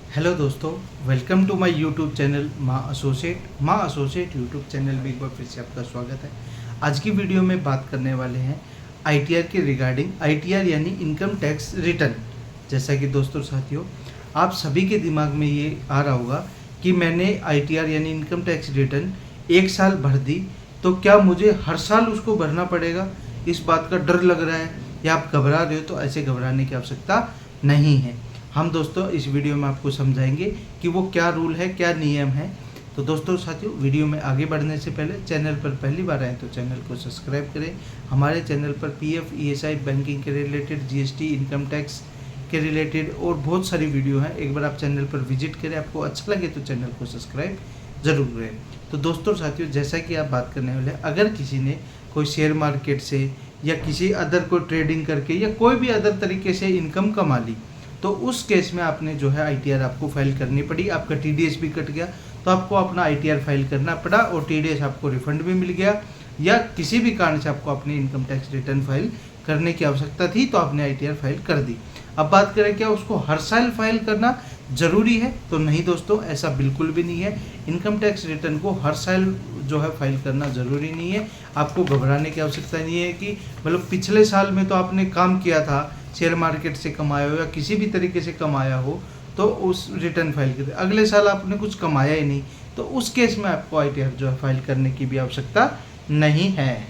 Hello दोस्तों, welcome to my YouTube channel माँ associate YouTube channel में एक बार फिर से आपका स्वागत है। आज की वीडियो में बात करने वाले हैं आईटीआर के रिगार्डिंग। आईटीआर यानी इनकम टैक्स रिटर्न। जैसा कि दोस्तों साथियों, आप सभी के दिमाग में ये आ रहा होगा कि मैंने आईटीआर यानी इनकम टैक्स रिटर्न 1 साल भर दी, तो क्या मुझे हर साल उसको भरना पड़ेगा? इस बात का डर लग रहा है या आप घबरा रहे हो? तो ऐसे घबराने की आवश्यकता नहीं है। हम दोस्तों इस वीडियो में आपको समझाएंगे कि वो क्या रूल है, क्या नियम है। तो दोस्तों साथियों, वीडियो में आगे बढ़ने से पहले चैनल पर पहली बार आए तो चैनल को सब्सक्राइब करें। हमारे चैनल पर पीएफ, ईएसआई, बैंकिंग के रिलेटेड, जीएसटी, इनकम टैक्स के रिलेटेड और बहुत सारी वीडियो हैं। एक बार आप चैनल पर विजिट करें, आपको अच्छा लगे तो चैनल को सब्सक्राइब जरूर करें। तो दोस्तों साथियों, जैसा कि आप बात करने वाले हैं, अगर किसी ने कोई शेयर मार्केट से या किसी अदर को ट्रेडिंग करके या कोई भी अदर तरीके से इनकम कमा ली, तो उस केस में आपने जो है आईटीआर आपको फाइल करनी पड़ी। आपका टीडीएस भी कट गया तो आपको अपना आईटीआर फाइल करना पड़ा और टीडीएस आपको रिफंड भी मिल गया, या किसी भी कारण से आपको अपनी इनकम टैक्स रिटर्न फाइल करने की आवश्यकता थी तो आपने आईटीआर फाइल कर दी। अब बात करें क्या उसको हर साल फाइल करना ज़रूरी है? तो नहीं दोस्तों, ऐसा बिल्कुल भी नहीं है। इनकम टैक्स रिटर्न को हर साल जो है फाइल करना ज़रूरी नहीं है। आपको घबराने की आवश्यकता नहीं है कि मतलब पिछले साल में तो आपने काम किया था, शेयर मार्केट से कमाया हो या किसी भी तरीके से कमाया हो, तो उस रिटर्न फाइल करते। अगले साल आपने कुछ कमाया ही नहीं, तो उस केस में आपको आईटीआर जो है फाइल करने की भी आवश्यकता नहीं है।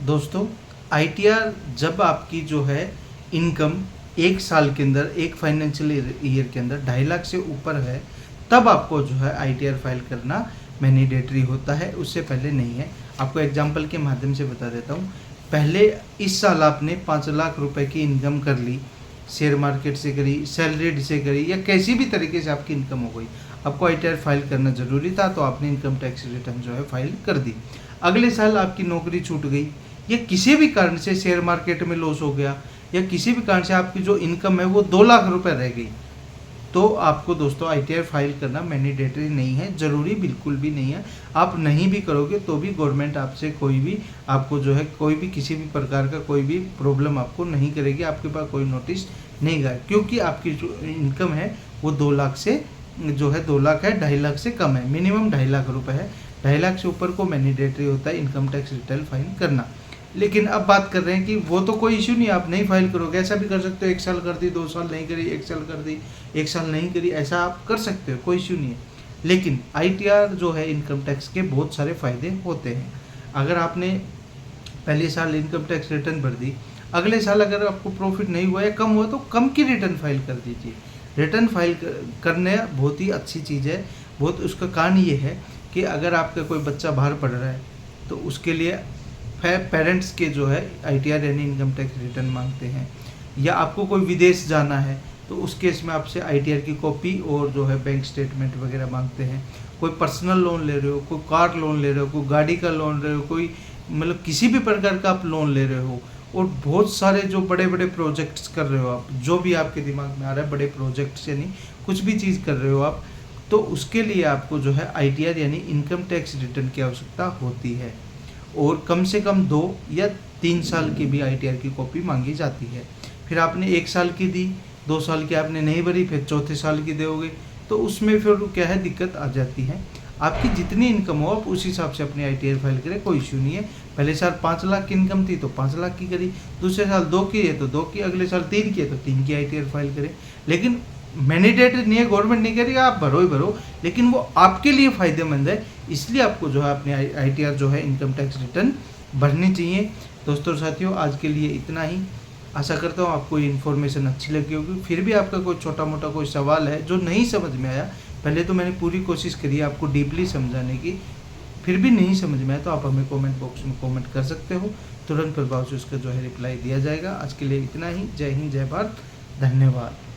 दोस्तों, आईटीआर जब आपकी जो है इनकम 1 साल के अंदर, एक फाइनेंशियल ईयर के अंदर 2.5 लाख से ऊपर है, तब आपको जो है आईटीआर फाइल करना मैंडेटरी होता है, उससे पहले नहीं है। आपको एग्जांपल के माध्यम से बता देता हूँ। पहले इस साल आपने 5 लाख रुपए की इनकम कर ली, शेयर मार्केट से करी, सैलरीड से करी, या किसी भी तरीके से आपकी इनकम हो गई, आपको आईटीआर फाइल करना ज़रूरी था, तो आपने इनकम टैक्स रिटर्न जो है फाइल कर दी। अगले साल आपकी नौकरी छूट गई या किसी भी कारण से शेयर मार्केट में लॉस हो गया या किसी भी कारण से आपकी जो इनकम है वो 2 लाख रुपए रह गई, तो आपको दोस्तों आईटीआर फाइल करना मैंडेटरी नहीं है, ज़रूरी बिल्कुल भी नहीं है। आप नहीं भी करोगे तो भी गवर्नमेंट आपसे कोई भी आपको जो है कोई भी किसी भी प्रकार का कोई भी प्रॉब्लम आपको नहीं करेगी, आपके पास कोई नोटिस नहीं गया, क्योंकि आपकी जो इनकम है वो 2 लाख से जो है 2 लाख है, 2.5 लाख से कम है, मिनिमम 2.5 लाख रुपये है। 2.5 लाख से ऊपर को मैंडेटरी होता है इनकम टैक्स रिटर्न फाइल करना। लेकिन अब बात कर रहे हैं कि वो तो कोई इशू नहीं, आप नहीं फाइल करोगे, ऐसा भी कर सकते हो। 1 साल कर दी, 2 साल नहीं करी, 1 साल कर दी, 1 साल नहीं करी, ऐसा आप कर सकते हो, कोई इशू नहीं है। लेकिन आईटीआर जो है इनकम टैक्स के बहुत सारे फ़ायदे होते हैं। अगर आपने पहले साल इनकम टैक्स रिटर्न भर दी, अगले साल अगर आपको प्रॉफिट नहीं हुआ या कम हुआ तो कम की रिटर्न फाइल कर दीजिए। रिटर्न फाइल करने बहुत ही अच्छी चीज़ है। बहुत उसका कारण ये है कि अगर आपका कोई बच्चा बाहर पढ़ रहा है तो उसके लिए पेरेंट्स के जो है आईटीआर यानी इनकम टैक्स रिटर्न मांगते हैं, या आपको कोई विदेश जाना है तो उस केस में आपसे आईटीआर की कॉपी और जो है बैंक स्टेटमेंट वगैरह मांगते हैं। कोई पर्सनल लोन ले रहे हो, कोई कार लोन ले रहे हो, कोई गाड़ी का लोन ले रहे हो, कोई मतलब किसी भी प्रकार का आप लोन ले रहे हो, और बहुत सारे जो बड़े बड़े प्रोजेक्ट्स कर रहे हो आप, जो भी आपके दिमाग में आ रहा है, बड़े प्रोजेक्ट्स यानी कुछ भी चीज़ कर रहे हो आप, तो उसके लिए आपको जो है आईटीआर यानी इनकम टैक्स रिटर्न की आवश्यकता होती है। और कम से कम 2 या 3 साल की भी आईटीआर की कॉपी मांगी जाती है। फिर आपने 1 साल की दी, 2 साल की आपने नहीं भरी, फिर चौथे साल की दोगे, तो उसमें फिर क्या है, दिक्कत आ जाती है। आपकी जितनी इनकम हो आप उस हिसाब से अपनी आईटीआर फाइल करें, कोई इशू नहीं है। पहले साल 5 लाख की इनकम थी तो 5 लाख की करी, दूसरे साल 2 की है तो 2 की, अगले साल 3 की है तो 3 की आईटीआर फाइल करें। लेकिन मैंडेटरी नहीं है, गवर्नमेंट नहीं करेगा, आप भरो ही भरो, लेकिन वो आपके लिए फ़ायदेमंद है, इसलिए आपको जो है अपने आईटीआर जो है इनकम टैक्स रिटर्न भरनी चाहिए। दोस्तों साथियों, आज के लिए इतना ही। आशा करता हूँ आपको ये इन्फॉर्मेशन अच्छी लगी होगी। फिर भी आपका कोई छोटा मोटा कोई सवाल है जो नहीं समझ में आया, पहले तो मैंने पूरी कोशिश करी है आपको डीपली समझाने की, फिर भी नहीं समझ में आया तो आप हमें कमेंट बॉक्स में कमेंट कर सकते हो, तुरंत प्रभाव से उसका जो है रिप्लाई दिया जाएगा। आज के लिए इतना ही। जय हिंद, जय भारत, धन्यवाद।